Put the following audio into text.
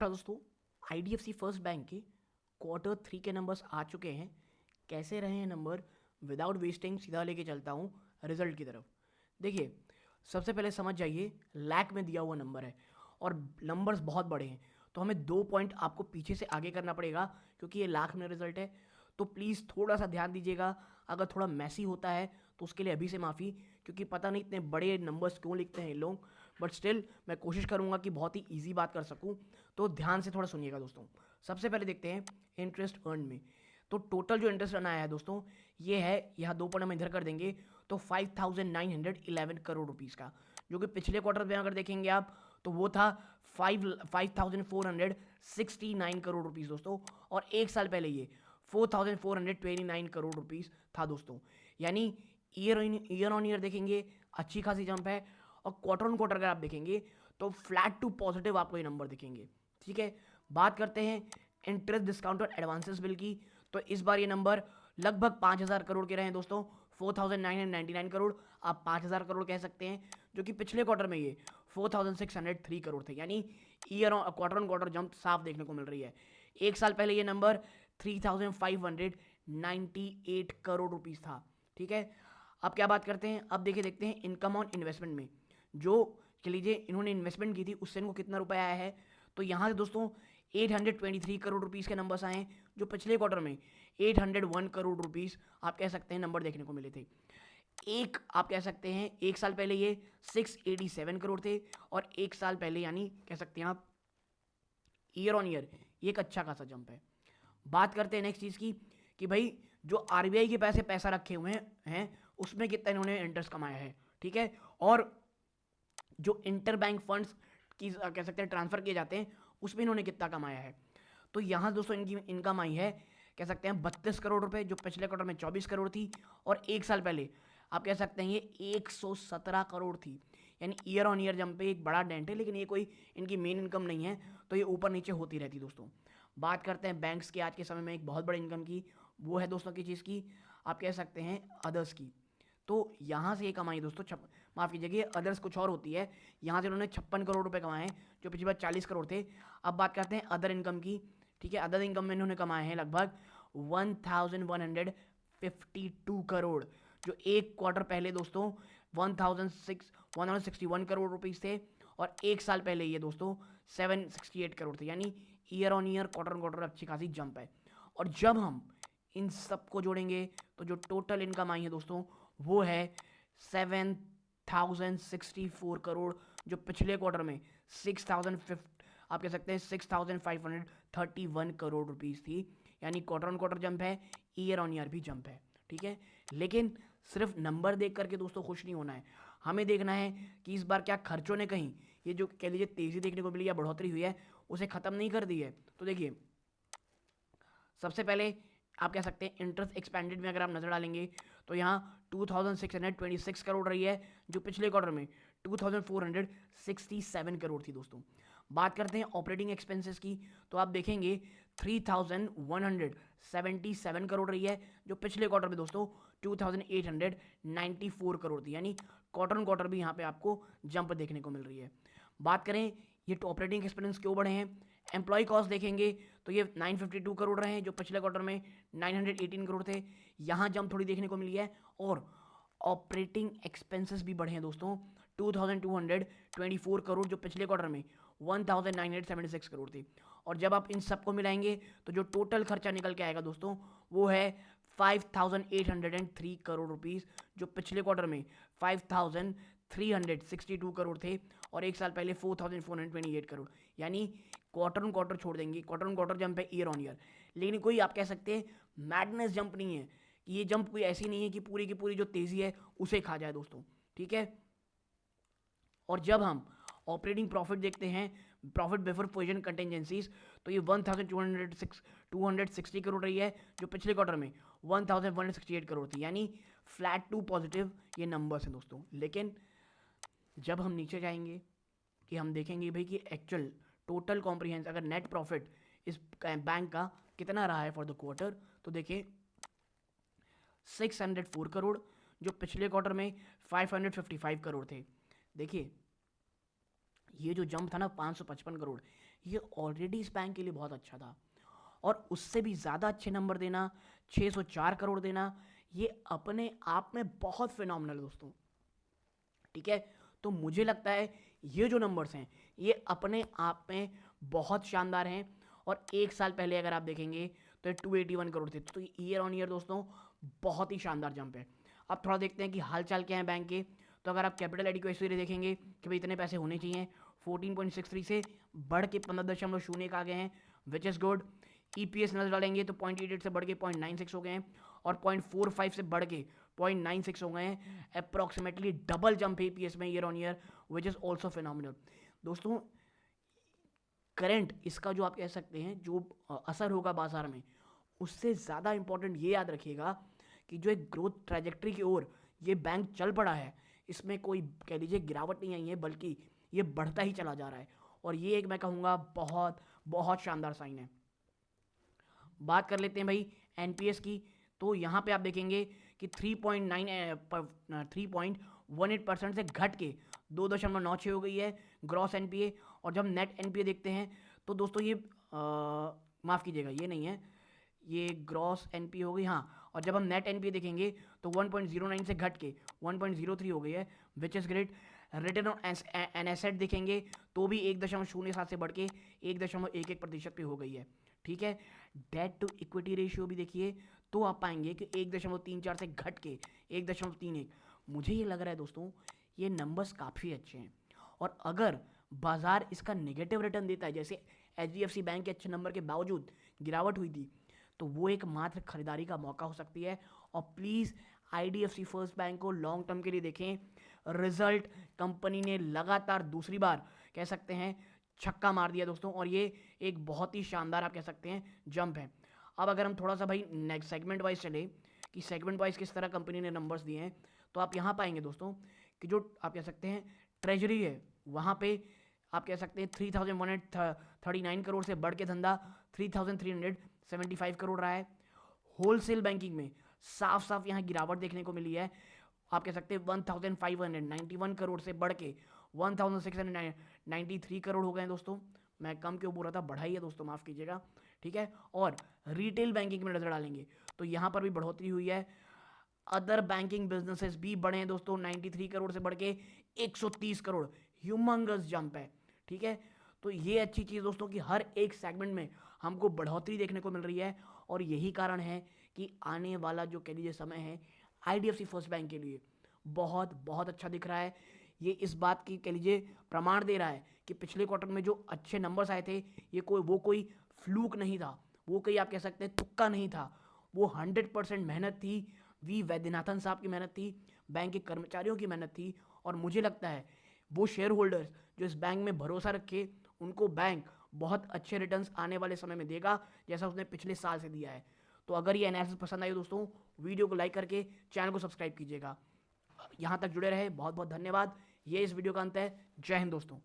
दोस्तों, IDFC first bank के Q3 के नंबर्स आ चुके हैं। कैसे रहे हैं नंबर? विदाउट वेस्टिंग सीधा लेके चलता हूँ रिजल्ट की तरफ। देखिए, सबसे पहले समझ जाइए, लाख में दिया हुआ नंबर है और नंबर्स बहुत बड़े हैं, तो हमें 2 पॉइंट आपको पीछे से आगे करना पड़ेगा क्योंकि ये लाख में रिजल्ट है। तो प्लीज़ थोड़ा सा ध्यान दीजिएगा। अगर थोड़ा मैसी होता है तो उसके लिए अभी से माफ़ी, क्योंकि पता नहीं इतने बड़े नंबर्स क्यों लिखते हैं ये लोग। बट स्टिल मैं कोशिश करूंगा कि बहुत ही ईजी बात कर सकूं, तो ध्यान से थोड़ा सुनिएगा दोस्तों। सबसे पहले देखते हैं इंटरेस्ट अर्न में। तो टोटल जो इंटरेस्ट अर्न आया है दोस्तों, ये है, यहाँ 2 पॉइंट हम इधर कर देंगे तो 5,911 करोड़ रुपीज़ का, जो कि पिछले क्वार्टर में अगर देखेंगे आप तो वो था 5,469 करोड़ रुपीज़ दोस्तों। और एक साल पहले ये 4,429 करोड़ रुपीज़ था दोस्तों। यानी ईयर ऑन ईयर देखेंगे अच्छी खासी जंप है, और क्वार्टर ऑन क्वार्टर अगर आप देखेंगे तो फ्लैट टू पॉजिटिव आपको ये नंबर दिखेंगे। ठीक है, बात करते हैं इंटरेस्ट डिस्काउंट और एडवांसेस बिल की। तो इस बार ये नंबर लगभग 5,000 करोड़ के रहे हैं दोस्तों, 4,999 करोड़, आप 5,000 करोड़ कह सकते हैं, जो कि पिछले क्वार्टर में ये 4,603 करोड़ थे। यानी क्वार्टर ऑन क्वार्टर जंप साफ देखने को मिल रही है। एक साल पहले ये नंबर 3,598 करोड़ रुपीज़ था। ठीक है, अब क्या बात करते हैं, अब देखते हैं इनकम ऑन इन्वेस्टमेंट में। जो कह लीजिए इन्होंने इन्वेस्टमेंट की थी उससे इनको कितना रुपया आया है, तो यहाँ से दोस्तों 823 करोड़ रुपीज़ के नंबर्स आए हैं, जो पिछले क्वार्टर में 801 करोड़ रुपीज़ आप कह सकते हैं नंबर देखने को मिले थे। एक आप कह सकते हैं एक साल पहले ये 687 करोड़ थे, और एक साल पहले यानी कह सकते हैं आप ईयर ऑन ईयर ये एक अच्छा खासा जंप है। बात करते हैं नेक्स्ट चीज़ की कि भाई जो आरबीआई के पैसा रखे हुए हैं उसमें कितना इन्होंने इंटरेस्ट कमाया है। ठीक है, और जो इंटर बैंक फंड्स की कह सकते हैं ट्रांसफ़र किए जाते हैं उसमें इन्होंने कितना कमाया है। तो यहाँ दोस्तों इनकी इनकम आई है कह सकते हैं 32 करोड़ रुपए, जो पिछले क्वार्टर में 24 करोड़ थी, और एक साल पहले आप कह सकते हैं ये 117 करोड़ थी। यानी ईयर ऑन ईयर जंप पे एक बड़ा डेंट है, लेकिन ये कोई इनकी मेन इनकम नहीं है, तो ये ऊपर नीचे होती रहती दोस्तों। बात करते हैं बैंक्स की आज के समय में एक बहुत बड़ी इनकम की, वो है दोस्तों की चीज़ की, आप कह सकते हैं अदर्स की। तो यहाँ से ये कमाई दोस्तों माफ़ कीजिएगा, अदर्स कुछ और होती है। यहाँ से उन्होंने 56 करोड़ रुपए कमाए हैं, जो पिछली बार 40 करोड़ थे। अब बात करते हैं अदर इनकम की। ठीक है, अदर इनकम में इन्होंने कमाए हैं लगभग 1,152 करोड़, जो एक क्वार्टर पहले दोस्तों 1,161 करोड़ रुपीज़ थे, और एक साल पहले ये दोस्तों 768 करोड़ थे। यानी year on year quarter on quarter अच्छी खासी जंप है। और जब हम इन सबको जोड़ेंगे तो जो टोटल इनकम आई है दोस्तों वो है 7,064 करोड़, जो पिछले क्वार्टर में 6,050 आप कह सकते हैं 6,531 करोड़ रुपीज़ थी। यानी क्वार्टर ऑन क्वार्टर जंप है, ईयर ऑन ईयर भी जंप है। ठीक है, लेकिन सिर्फ नंबर देख करके दोस्तों खुश नहीं होना है, हमें देखना है कि इस बार क्या खर्चों ने कहीं ये जो कह लीजिए तेज़ी देखने को मिली या बढ़ोतरी हुई है उसे ख़त्म नहीं कर दी है। तो देखिए, सबसे पहले आप कह सकते हैं इंटरेस्ट एक्सपेंडेड में अगर आप नज़र डालेंगे तो यहाँ 2,626 करोड़ रही है, जो पिछले क्वार्टर में 2,467 करोड़ थी दोस्तों। बात करते हैं ऑपरेटिंग एक्सपेंसेस की, तो आप देखेंगे 3,177 करोड़ रही है, जो पिछले क्वार्टर में दोस्तों 2,894 करोड़ थी। यानी क्वार्टर ऑन क्वार्टर भी यहाँ पे आपको जंप देखने को मिल रही है। बात करें ये ऑपरेटिंग एक्सपेंस क्यों बढ़े हैं, एम्प्लॉय कॉस्ट देखेंगे तो ये 952 करोड़ रहे हैं, जो पिछले क्वार्टर में 918 करोड़ थे। यहाँ जंप थोड़ी देखने को मिली है, और ऑपरेटिंग एक्सपेंसेस भी बढ़े हैं दोस्तों 2,224 करोड़, जो पिछले क्वार्टर में 1,976 करोड़ थी। और जब आप इन सबको मिलाएंगे तो जो टोटल खर्चा निकल के आएगा दोस्तों वो है 5,803 करोड़ रुपीज़, जो पिछले क्वार्टर में 5,362 करोड़ थे, और एक साल पहले 4,428 करोड़। यानी क्वार्टर ऑन क्वार्टर छोड़ देंगे, क्वार्टर ऑन क्वार्टर जंप है ईयर ऑन ईयर, लेकिन कोई आप कह सकते हैं मैडनेस जंप नहीं है, कि ये जंप कोई ऐसी नहीं है कि पूरी की पूरी जो तेज़ी है उसे खा जाए दोस्तों। ठीक है, और जब हम ऑपरेटिंग प्रॉफिट देखते हैं, प्रॉफिट बिफोर प्रोविजन कंटेंजेंसीज, तो ये 1,260 करोड़ रही है, जो पिछले क्वार्टर में 1,168 करोड़ थी। यानी फ्लैट टू पॉजिटिव ये नंबर्स हैं दोस्तों। लेकिन जब हम नीचे जाएंगे कि हम देखेंगे भाई कि एक्चुअल टोटल कॉम्प्रिहेंस अगर नेट प्रॉफिट इस बैंक का कितना रहा है फॉर द क्वार्टर, तो देखिए 604 करोड़, जो पिछले क्वार्टर में 555 करोड़ थे। देखिए ये जो जंप था ना 555 करोड़, ये ऑलरेडी इस बैंक के लिए बहुत अच्छा था। और उससे भी ज़्यादा अच्छे नंबर देना, 604 करोड़ देना, ये अपने आप में बहुत फिनोमिनल है दोस्तों। ठीक है, तो मुझे लगता है ये जो नंबर्स हैं ये अपने आप में बहुत शानदार हैं। और एक साल पहले अगर आप देखेंगे तो ये 281 करोड़ थे, तो ईयर ऑन ईयर दोस्तों बहुत ही शानदार जंप है। अब थोड़ा देखते हैं कि हाल चाल क्या है बैंक के। तो अगर आप कैपिटल एडिक्वेसी देखेंगे कि भाई इतने पैसे होने चाहिए, 14.63 से बढ़ के 15.01 आ गए हैं, विच इज़ गुड। ईपीएस नजर डालेंगे तो 0.88 से बढ़ के 0.96 हो गए हैं, और 0.45 से बढ़ के 0.96 हो गए हैं। अप्रॉक्सीमेटली डबल जंप है ईपीएस में year on year, which is also phenomenal. दोस्तों करंट इसका जो आप कह सकते हैं जो असर होगा बाजार में, उससे ज़्यादा इंपॉर्टेंट ये याद रखिएगा कि जो एक ग्रोथ ट्रैजेक्टरी की ओर ये बैंक चल पड़ा है, इसमें कोई कह लीजिए गिरावट नहीं आई है, बल्कि ये बढ़ता ही चला जा रहा है। और ये एक मैं कहूँगा बहुत बहुत शानदार साइन है। बात कर लेते हैं भाई एनपीएस की। तो यहाँ पे आप देखेंगे कि 3.18% से घट के 2.96 हो गई है ग्रॉस एनपीए। और जब नेट एनपीए देखते हैं तो दोस्तों ये माफ़ कीजिएगा, ये नहीं है, ये ग्रॉस एनपीए हो गई, हाँ। और जब हम नेट एनपीए देखेंगे तो 1.09 से घट के 1.03 हो गई है, which is great. Return on an asset देखेंगे तो भी 1.07 से बढ़ के 1.11% पे हो गई है। ठीक है, डेट टू इक्विटी रेशियो भी देखिए तो आप पाएंगे कि 1.34 से घट के 1.31। मुझे ये लग रहा है दोस्तों ये नंबर्स काफ़ी अच्छे हैं। और अगर बाजार इसका नेगेटिव रिटर्न देता है, जैसे एचडीएफसी बैंक के अच्छे नंबर के बावजूद गिरावट हुई थी, तो वो एक मात्र खरीदारी का मौका हो सकती है। और प्लीज़ आईडीएफसी फर्स्ट बैंक को लॉन्ग टर्म के लिए देखें। रिजल्ट कंपनी ने लगातार दूसरी बार कह सकते हैं छक्का मार दिया दोस्तों, और ये एक बहुत ही शानदार आप कह सकते हैं जंप है। अब अगर हम थोड़ा सा भाई नेक्स्ट सेगमेंट वाइज चले कि सेगमेंट वाइज किस तरह कंपनी ने नंबर्स दिए हैं, तो आप यहाँ पाएंगे दोस्तों कि जो आप कह सकते हैं ट्रेजरी है, वहाँ पे आप कह सकते हैं 3139 करोड़ से बढ़ के धंधा 3375 करोड़ रहा है। होलसेल बैंकिंग में साफ साफ यहाँ गिरावट देखने को मिली है। आप कह सकते हैं 1591 करोड़ से बढ़ के 1693 करोड़ हो गए हैं दोस्तों। मैं कम क्यों बोल रहा था, बढ़ाई है दोस्तों, माफ़ कीजिएगा। ठीक है, और रिटेल बैंकिंग में नजर डालेंगे तो यहाँ पर भी बढ़ोतरी हुई है। अदर बैंकिंग बिजनेसेस भी बढ़े हैं दोस्तों, 93 करोड़ से बढ़ के 130 करोड़, ह्यूमंगस जंप है। ठीक है, तो ये अच्छी चीज़ दोस्तों कि हर एक सेगमेंट में हमको बढ़ोतरी देखने को मिल रही है। और यही कारण है कि आने वाला जो कह लीजिए समय है आईडीएफसी फर्स्ट बैंक के लिए बहुत बहुत अच्छा दिख रहा है। ये इस बात की कह लीजिए प्रमाण दे रहा है कि पिछले क्वार्टर में जो अच्छे नंबर्स आए थे ये कोई फ्लूक नहीं था, वो कोई आप कह सकते हैं तुक्का नहीं था, वो 100% मेहनत थी। वी वैद्यनाथन साहब की मेहनत थी, बैंक के कर्मचारियों की मेहनत थी। और मुझे लगता है वो शेयर होल्डर्स जो इस बैंक में भरोसा रखे, उनको बैंक बहुत अच्छे रिटर्न्स आने वाले समय में देगा, जैसा उसने पिछले साल से दिया है। तो अगर ये एनालिसिस पसंद आई दोस्तों, वीडियो को लाइक करके चैनल को सब्सक्राइब कीजिएगा। यहाँ तक जुड़े रहे बहुत बहुत धन्यवाद। ये इस वीडियो का अंत है। जय हिंद दोस्तों।